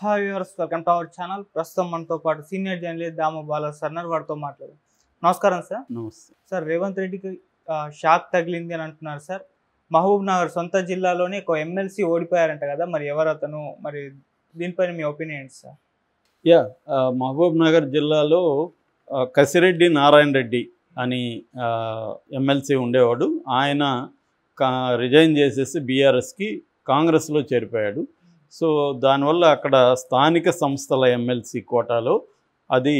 Hi viewers, welcome to our channel. ప్రస్తుతం మనతో పాటు సీనియర్ జర్నలిస్ట్ దామ బాల సర్నర్ వారితో మాట్లాడారు. నమస్కారం సార్. నమస్తే సార్, రేవంత్ రెడ్డికి షాక్ తగిలింది అని అంటున్నారు సార్. మహబూబ్ నగర్ సొంత జిల్లాలోనే ఒక ఎమ్మెల్సీ ఓడిపోయారంట కదా, మరి ఎవరు అతను, మరి దీనిపైన మీ ఒపీనియన్ ఏంటి సార్? మహబూబ్ నగర్ జిల్లాలో కసిరెడ్డి నారాయణ రెడ్డి అని ఎమ్మెల్సీ ఉండేవాడు. ఆయన రిజైన్ చేసేసి బీఆర్ఎస్కి కాంగ్రెస్లో చేరిపోయాడు. సో దానివల్ల అక్కడ స్థానిక సంస్థల ఎమ్మెల్సీ కోటాలో అది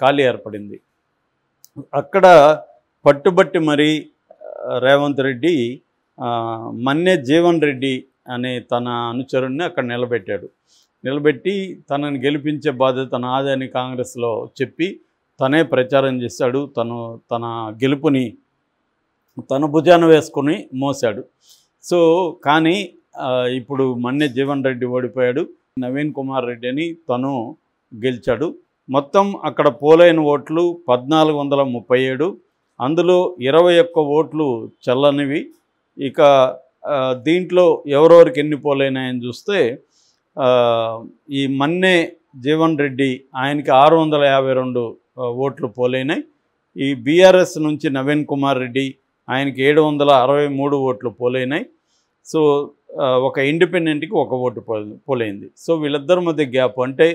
ఖాళీ ఏర్పడింది. అక్కడ పట్టుబట్టి మరి రేవంత్ రెడ్డి మన్నే జీవన్ రెడ్డి అనే తన అనుచరుణ్ణి అక్కడ నిలబెట్టి తనని గెలిపించే బాధ్యత నాదని కాంగ్రెస్లో చెప్పి తనే ప్రచారం చేశాడు. తన గెలుపుని తన భుజాన వేసుకుని మోసాడు. సో కానీ ఇప్పుడు మన్నే జీవన్ రెడ్డి ఓడిపోయాడు. నవీన్ కుమార్ రెడ్డి అని తను గెలిచాడు. మొత్తం అక్కడ పోలైన ఓట్లు 1437, అందులో 21 ఓట్లు చల్లనివి. ఇక దీంట్లో ఎవరెవరికి ఎన్ని పోలైనాయని చూస్తే ఈ మన్నే జీవన్ రెడ్డి ఆయనకి 652 ఓట్లు పోలైనాయి. ఈ బీఆర్ఎస్ నుంచి నవీన్ కుమార్ రెడ్డి ఆయనకి 763 ఓట్లు పోలైనాయి. సో ఒక ఇండిపెండెంట్కి 1 ఓటు పోలైంది. సో వీళ్ళిద్దరి మధ్య గ్యాప్, అంటే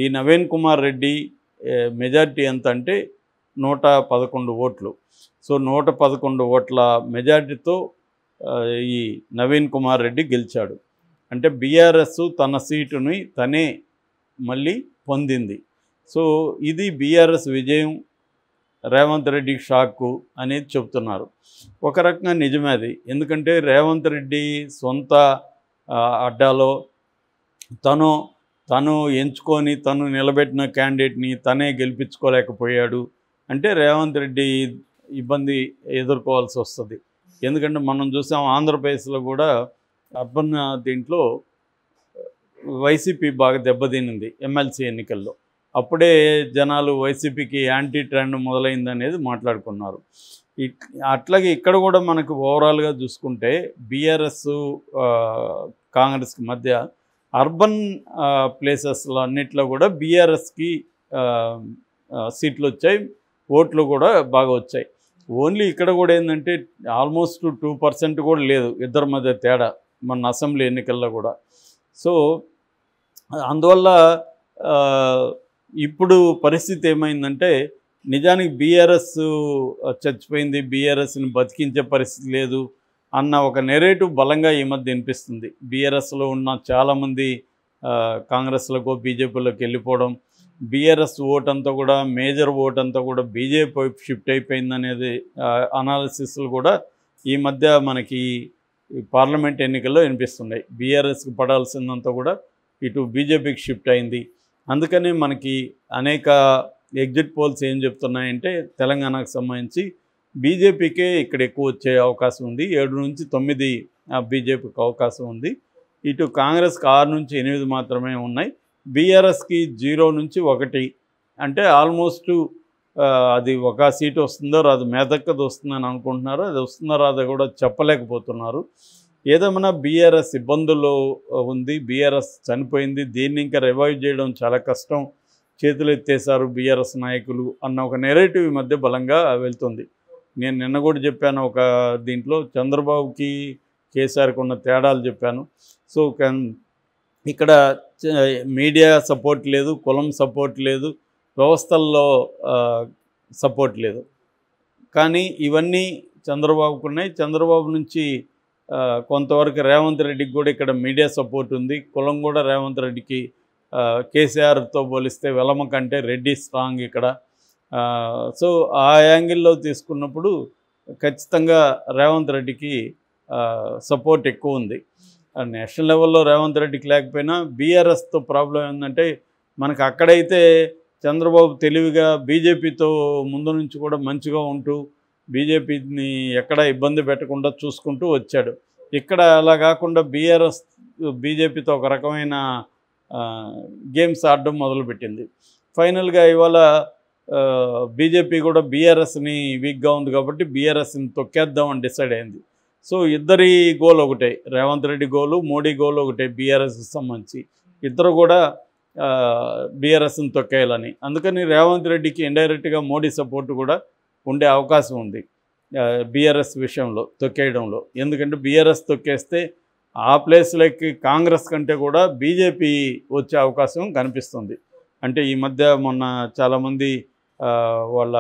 ఈ నవీన్ కుమార్ రెడ్డి మెజార్టీ ఎంత అంటే 111 ఓట్లు. సో 111 ఓట్ల మెజార్టీతో ఈ నవీన్ కుమార్ రెడ్డి గెలిచాడు. అంటే బీఆర్ఎస్ తన సీటుని తనే మళ్ళీ పొందింది. సో ఇది బీఆర్ఎస్ విజయం, రేవంత్ రెడ్డి షాకు అనేది చెప్తున్నారు. ఒక రకంగా నిజమే అది. ఎందుకంటే రేవంత్ రెడ్డి సొంత అడ్డాలో తను ఎంచుకొని తను నిలబెట్టిన క్యాండిడేట్ని తనే గెలిపించుకోలేకపోయాడు అంటే రేవంత్ రెడ్డి ఇబ్బంది ఎదుర్కోవాల్సి వస్తుంది. ఎందుకంటే మనం చూసాం ఆంధ్రప్రదేశ్లో కూడా అర్బన్ దీంట్లో వైసీపీ బాగా దెబ్బతినింది ఎమ్మెల్సీ ఎన్నికల్లో. అప్పుడే జనాలు వైసీపీకి యాంటీ ట్రెండ్ మొదలైందనేది మాట్లాడుకున్నారు. అట్లాగే ఇక్కడ కూడా మనకు ఓవరాల్గా చూసుకుంటే బీఆర్ఎస్ కాంగ్రెస్కి మధ్య అర్బన్ ప్లేసెస్లో అన్నిట్లో కూడా బీఆర్ఎస్కి సీట్లు వచ్చాయి, ఓట్లు కూడా బాగా వచ్చాయి. ఓన్లీ ఇక్కడ కూడా ఏంటంటే ఆల్మోస్ట్ 2% కూడా లేదు ఇద్దరి మధ్య తేడా మన అసెంబ్లీ ఎన్నికల్లో కూడా. సో అందువల్ల ఇప్పుడు పరిస్థితి ఏమైందంటే నిజానికి బీఆర్ఎస్ చచ్చిపోయింది, బీఆర్ఎస్ని బతికించే పరిస్థితి లేదు అన్న ఒక నెరేటివ్ బలంగా ఈ మధ్య వినిపిస్తుంది. బీఆర్ఎస్లో ఉన్న చాలామంది కాంగ్రెస్లకు బీజేపీలోకి వెళ్ళిపోవడం, బీఆర్ఎస్ ఓట్ అంతా కూడా మేజర్ ఓట్ అంతా కూడా బీజేపీ వైపు షిఫ్ట్ అయిపోయిందనేది అనాలిసిస్లు కూడా ఈ మధ్య మనకి పార్లమెంట్ ఎన్నికల్లో వినిపిస్తున్నాయి. బీఆర్ఎస్కి పడాల్సిందంతా కూడా ఇటు బీజేపీకి షిఫ్ట్ అయింది. అందుకని మనకి అనేక ఎగ్జిట్ పోల్స్ ఏం చెప్తున్నాయంటే తెలంగాణకు సంబంధించి బీజేపీకే ఇక్కడ ఎక్కువ వచ్చే అవకాశం ఉంది. 7 నుంచి 9 బీజేపీకి అవకాశం ఉంది. ఇటు కాంగ్రెస్కి 6 నుంచి 8 మాత్రమే ఉన్నాయి. బీఆర్ఎస్కి 0 నుంచి 1, అంటే ఆల్మోస్ట్ అది ఒక సీటు వస్తుందో రాదు, మేదక్కది వస్తుందని అనుకుంటున్నారు. అది వస్తుందో రాదో కూడా చెప్పలేకపోతున్నారు. ఏదేమన్నా బీఆర్ఎస్ ఇబ్బందుల్లో ఉంది, బీఆర్ఎస్ చనిపోయింది, దీన్ని ఇంకా రివైవ్ చేయడం చాలా కష్టం, చేతులు ఎత్తేసారు బీఆర్ఎస్ నాయకులు అన్న ఒక నెరేటివ్ ఈ మధ్య బలంగా వెళ్తుంది. నేను నిన్న కూడా చెప్పాను, ఒక దీంట్లో చంద్రబాబుకి కేసీఆర్కి ఉన్న తేడాలు చెప్పాను. సో ఇక్కడ మీడియా సపోర్ట్ లేదు, కులం సపోర్ట్ లేదు, వ్యవస్థల్లో సపోర్ట్ లేదు. కానీ ఇవన్నీ చంద్రబాబుకు ఉన్నాయి. చంద్రబాబు నుంచి కొంతవరకు రేవంత్ రెడ్డికి కూడా ఇక్కడ మీడియా సపోర్ట్ ఉంది. కులం కూడా రేవంత్ రెడ్డికి కేసీఆర్తో పోలిస్తే వెలమ కంటే రెడ్డి స్ట్రాంగ్ ఇక్కడ. సో ఆ యాంగిల్లో తీసుకున్నప్పుడు ఖచ్చితంగా రేవంత్ రెడ్డికి సపోర్ట్ ఎక్కువ ఉంది. నేషనల్ లెవెల్లో రేవంత్ రెడ్డికి లేకపోయినా బీఆర్ఎస్తో ప్రాబ్లం ఏంటంటే మనకు అక్కడైతే చంద్రబాబు తెలివిగా బీజేపీతో ముందు నుంచి కూడా మంచిగా ఉంటూ బీజేపీని ఎక్కడ ఇబ్బంది పెట్టకుండా చూసుకుంటూ వచ్చాడు. ఇక్కడ అలా కాకుండా బీజేపీతో ఒక రకమైన గేమ్స్ ఆడడం మొదలుపెట్టింది. ఫైనల్గా ఇవాళ బీజేపీ కూడా బీఆర్ఎస్ని వీక్గా ఉంది కాబట్టి బీఆర్ఎస్ని తొక్కేద్దామని డిసైడ్ అయింది. సో ఇద్దరి గోల్ ఒకటే, రేవంత్ రెడ్డి గోలు, మోడీ గోలు ఒకటే బీఆర్ఎస్కి సంబంధించి. ఇద్దరు కూడా బీఆర్ఎస్ని తొక్కేయాలని. అందుకని రేవంత్ రెడ్డికి ఇండైరెక్ట్గా మోడీ సపోర్ట్ కూడా ఉండే అవకాశం ఉంది బీఆర్ఎస్ విషయంలో తొక్కేయడంలో. ఎందుకంటే బీఆర్ఎస్ తొక్కేస్తే ఆ ప్లేస్లోకి కాంగ్రెస్ కంటే కూడా బీజేపీ వచ్చే అవకాశం కనిపిస్తుంది. అంటే ఈ మధ్య మొన్న చాలామంది వాళ్ళ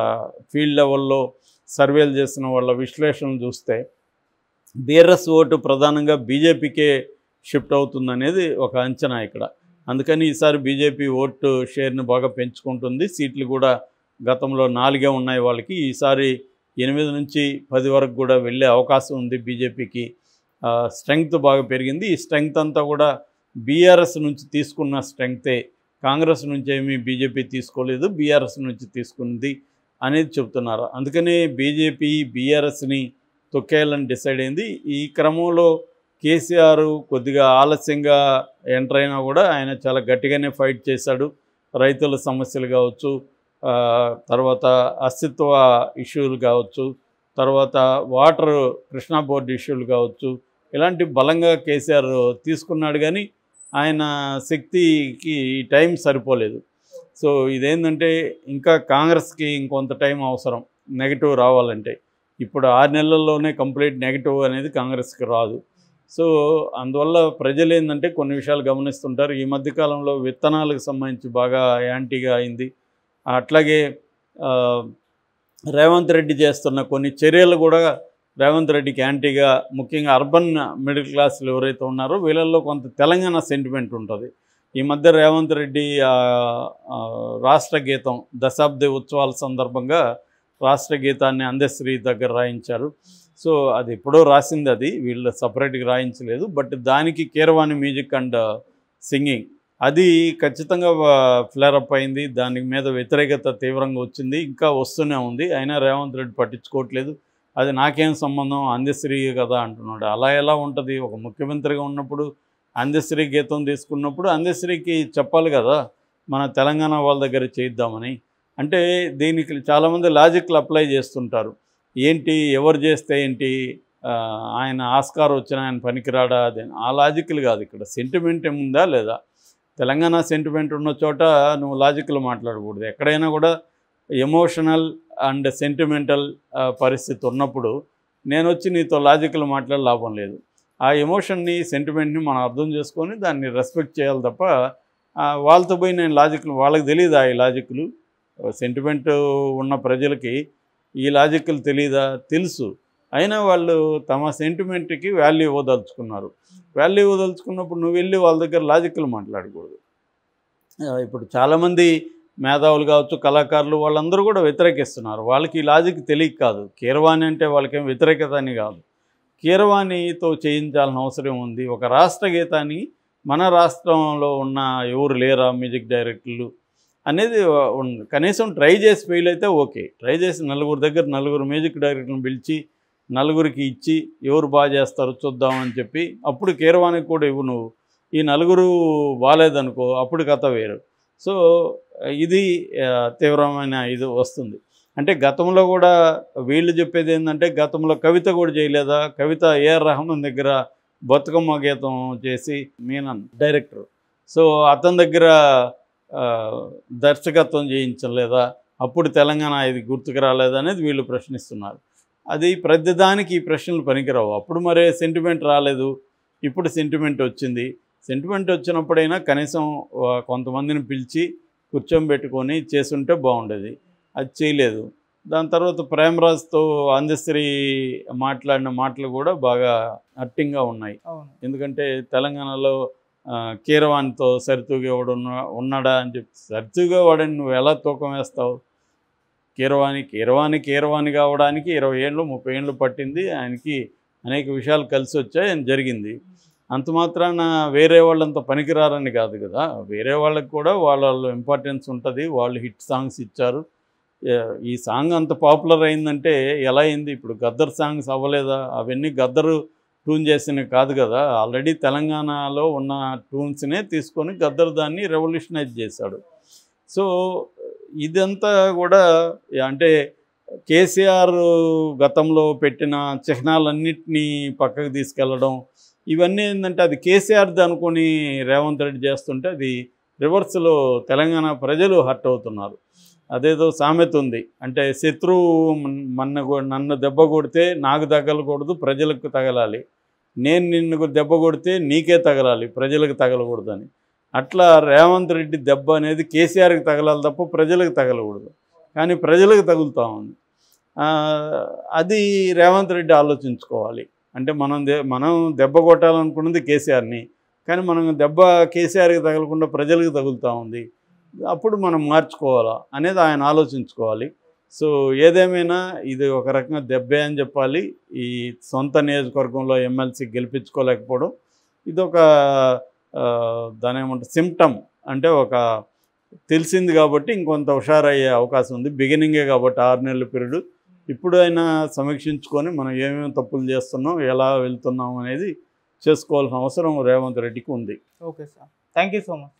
ఫీల్డ్ లెవెల్లో సర్వేలు చేసిన వాళ్ళ విశ్లేషణలు చూస్తే బీఆర్ఎస్ ఓటు ప్రధానంగా బీజేపీకే షిఫ్ట్ అవుతుందనేది ఒక అంచనా ఇక్కడ. అందుకని ఈసారి బీజేపీ ఓటు షేర్ని బాగా పెంచుకుంటుంది. సీట్లు కూడా గతంలో 4 ఉన్నాయి వాళ్ళకి, ఈసారి 8 నుంచి 10 వరకు కూడా వెళ్ళే అవకాశం ఉంది బీజేపీకి. స్ట్రెంగ్త్ బాగా పెరిగింది. ఈ స్ట్రెంగ్త్ అంతా కూడా బీఆర్ఎస్ నుంచి తీసుకున్న స్ట్రెంగ్తే, కాంగ్రెస్ నుంచి ఏమీ బీజేపీ తీసుకోలేదు, బీఆర్ఎస్ నుంచి తీసుకుంది అనేది చెప్తున్నారు. అందుకనే బీజేపీ బీఆర్ఎస్ని తొక్కేయాలని డిసైడ్ అయింది. ఈ క్రమంలో కేసీఆర్ కొద్దిగా ఆలస్యంగా ఎంటర్ అయినా కూడా ఆయన చాలా గట్టిగానే ఫైట్ చేశాడు. రైతుల సమస్యలు కావచ్చు, తర్వాత అస్తిత్వ ఇష్యూలు కావచ్చు, తర్వాత వాటర్ కృష్ణా బోర్డు ఇష్యూలు కావచ్చు, ఇలాంటి బలంగా కేసీఆర్ తీసుకున్నాడు. కానీ ఆయన శక్తికి టైం సరిపోలేదు. సో ఇదేంటంటే ఇంకా కాంగ్రెస్కి ఇంకొంత టైం అవసరం నెగిటివ్ రావాలంటే. ఇప్పుడు 6 నెలల్లోనే కంప్లీట్ నెగిటివ్ అనేది కాంగ్రెస్కి రాదు. సో అందువల్ల ప్రజలు ఏంటంటే కొన్ని విషయాలు గమనిస్తుంటారు. ఈ మధ్యకాలంలో విత్తనాలకు సంబంధించి బాగా యాంటీగా అయింది. అట్లాగే రేవంత్ రెడ్డి చేస్తున్న కొన్ని చర్యలు కూడా రేవంత్ రెడ్డికి యాంటీగా, ముఖ్యంగా అర్బన్ మిడిల్ క్లాసులు ఎవరైతే ఉన్నారో వీళ్ళల్లో కొంత తెలంగాణ సెంటిమెంట్ ఉంటుంది. ఈ మధ్య రేవంత్ రెడ్డి రాష్ట్ర గీతం దశాబ్ది ఉత్సవాల సందర్భంగా రాష్ట్ర గీతాన్ని అందశ్రీ దగ్గర రాయించారు. సో అది ఎప్పుడో రాసింది, అది వీళ్ళు సపరేట్గా రాయించలేదు. బట్ దానికి కీరవాణి మ్యూజిక్ అండ్ సింగింగ్ అది ఖచ్చితంగా ఫ్లేరప్ అయింది. దాని మీద వ్యతిరేకత తీవ్రంగా వచ్చింది, ఇంకా వస్తూనే ఉంది. అయినా రేవంత్ రెడ్డి పట్టించుకోవట్లేదు. అది నాకేం సంబంధం, అందశ్రీ కదా అంటున్నాడు. అలా ఎలా ఉంటుంది? ఒక ముఖ్యమంత్రిగా ఉన్నప్పుడు అందశ్రీ గీతం తీసుకున్నప్పుడు అందశ్రీకి చెప్పాలి కదా మన తెలంగాణ వాళ్ళ దగ్గర చేయిద్దామని. అంటే దీనికి చాలామంది లాజిక్లు అప్లై చేస్తుంటారు. ఏంటి, ఎవరు చేస్తే ఏంటి, ఆయన ఆస్కార్ వచ్చిన ఆయన పనికిరాడా, అదే ఆ లాజిక్లు కాదు. ఇక్కడ సెంటిమెంట్ ఏముందా లేదా? తెలంగాణ సెంటిమెంట్ ఉన్న చోట నువ్వు లాజిక్లు మాట్లాడకూడదు. ఎక్కడైనా కూడా ఎమోషనల్ అండ్ సెంటిమెంటల్ పరిస్థితి ఉన్నప్పుడు నేను వచ్చి నీతో లాజిక్లు మాట్లాడే లాభం లేదు. ఆ ఎమోషన్ని, సెంటిమెంట్ని మనం అర్థం చేసుకొని దాన్ని రెస్పెక్ట్ చేయాలి తప్ప వాళ్ళతో పోయి నేను లాజిక్లు, వాళ్ళకి తెలియదా ఈ లాజిక్లు? సెంటిమెంట్ ఉన్న ప్రజలకి ఈ లాజిక్లు తెలీదా? తెలుసు. అయినా వాళ్ళు తమ సెంటిమెంట్కి వాల్యూ ఇవ్వదలుచుకున్నారు. వాల్యూ ఇవ్వదలుచుకున్నప్పుడు నువ్వు వెళ్ళి వాళ్ళ దగ్గర లాజిక్లు మాట్లాడకూడదు. ఇప్పుడు చాలామంది మేధావులు కావచ్చు, కళాకారులు, వాళ్ళందరూ కూడా వ్యతిరేకిస్తున్నారు. వాళ్ళకి ఈ లాజిక్ తెలియక కాదు. కీరవాణి అంటే వాళ్ళకేం వ్యతిరేకత అని కాదు. కీరవాణితో చేయించాల్సిన అవసరం ఉంది. ఒక రాష్ట్ర గీతాన్ని మన రాష్ట్రంలో ఉన్న ఎవరు లేరా మ్యూజిక్ డైరెక్టర్లు అనేది కనీసం ట్రై చేసి ఫెయిల్ అయితే ఓకే. ట్రై చేసి నలుగురు మ్యూజిక్ డైరెక్టర్లను పిలిచి నలుగురికి ఇచ్చి ఎవరు బాగా చేస్తారో చూద్దామని చెప్పి అప్పుడు కీరవాణికి కూడా ఇవ్వు నువ్వు. ఈ నలుగురు బాగాలేదనుకో అప్పుడు కథ వేరు. సో ఇది తీవ్రమైన ఇది వస్తుంది. అంటే గతంలో కూడా వీళ్ళు చెప్పేది ఏంటంటే గతంలో కవిత కూడా చేయలేదా? కవిత ఏఆర్ రెహమాన్ దగ్గర బతుకమ్మ గీతం చేసి మీనన్ డైరెక్టర్, సో అతని దగ్గర దర్శకత్వం చేయించలేదా? అప్పుడు తెలంగాణ ఇది గుర్తుకు రాలేదా అనేది వీళ్ళు ప్రశ్నిస్తున్నారు. అది ప్రతిదానికి ఈ ప్రశ్నలు పనికిరావు. అప్పుడు మరే సెంటిమెంట్ రాలేదు, ఇప్పుడు సెంటిమెంట్ వచ్చింది. సెంటిమెంట్ వచ్చినప్పుడైనా కనీసం కొంతమందిని పిలిచి కూర్చోబెట్టుకొని చేసుంటే బాగుండేది. అది చేయలేదు. దాని తర్వాత ప్రేమరాజ్తో అందశ్రీ మాట్లాడిన మాటలు కూడా బాగా హర్టింగ్గా ఉన్నాయి. ఎందుకంటే తెలంగాణలో కీరవాణితో సరితూగేవాడు ఉన్నాడా అని చెప్పి, సరితూగేవాడని నువ్వు ఎలా తూకం వేస్తావు? కీరవాణి కావడానికి 20 ఏళ్ళు 30 ఏళ్ళు పట్టింది. ఆయనకి అనేక విషయాలు కలిసి వచ్చాయి, ఆయన జరిగింది. అంత మాత్రాన వేరే వాళ్ళంత పనికిరారని కాదు కదా. వేరే వాళ్ళకి కూడా వాళ్ళ ఇంపార్టెన్స్ ఉంటుంది. వాళ్ళు హిట్ సాంగ్స్ ఇచ్చారు. ఈ సాంగ్ అంత పాపులర్ అయిందంటే ఎలా అయింది? ఇప్పుడు గద్దర్ సాంగ్స్ అవ్వలేదా? అవన్నీ గద్దరు ట్యూన్ చేసినవి కాదు కదా. ఆల్రెడీ తెలంగాణలో ఉన్న ట్యూన్స్నే తీసుకొని గద్దర్ దాన్ని రెవల్యూషనైజ్ చేశాడు. సో ఇదంతా కూడా అంటే కేసీఆర్ గతంలో పెట్టిన చిహ్నాలన్నింటినీ పక్కకు తీసుకెళ్ళడం, ఇవన్నీ ఏంటంటే అది కేసీఆర్ది అనుకొని రేవంత్ రెడ్డి చేస్తుంటే అది రివర్స్లో తెలంగాణ ప్రజలు హర్ట్ అవుతున్నారు. అదేదో సామెత ఉంది, అంటే శత్రువు నన్ను దెబ్బ కొడితే నాకు తగలకూడదు, ప్రజలకు తగలాలి, నేను నిన్ను దెబ్బ కొడితే నీకే తగలాలి, ప్రజలకు తగలకూడదని. అట్లా రేవంత్ రెడ్డి దెబ్బ అనేది కేసీఆర్కి తగలాలి తప్ప ప్రజలకు తగలకూడదు, కానీ ప్రజలకు తగులుతూ ఉంది. అది రేవంత్ రెడ్డి ఆలోచించుకోవాలి. అంటే మనం దెబ్బ కొట్టాలనుకున్నది కేసీఆర్ని, కానీ మనం దెబ్బ కేసీఆర్కి తగలకుండా ప్రజలకు తగులుతూ ఉంది, అప్పుడు మనం మార్చుకోవాలా అనేది ఆయన ఆలోచించుకోవాలి. సో ఏదేమైనా ఇది ఒక రకంగా దెబ్బే అని చెప్పాలి. ఈ సొంత నియోజకవర్గంలో ఎమ్మెల్సీ గెలిపించుకోలేకపోవడం ఇదొక దాని ఏమంటారు సిమ్టమ్, అంటే ఒక తెలిసింది కాబట్టి ఇంకొంత హుషారయ్యే అవకాశం ఉంది. బిగినింగే కాబట్టి 6 నెలల పీరియడ్. ఇప్పుడు అయినా సమీక్షించుకొని మనం ఏమేమి తప్పులు చేస్తున్నాం, ఎలా వెళ్తున్నాం అనేది చేసుకోవాల్సిన అవసరం రేవంత్ రెడ్డికి ఉంది. Okay sir, thank you so much.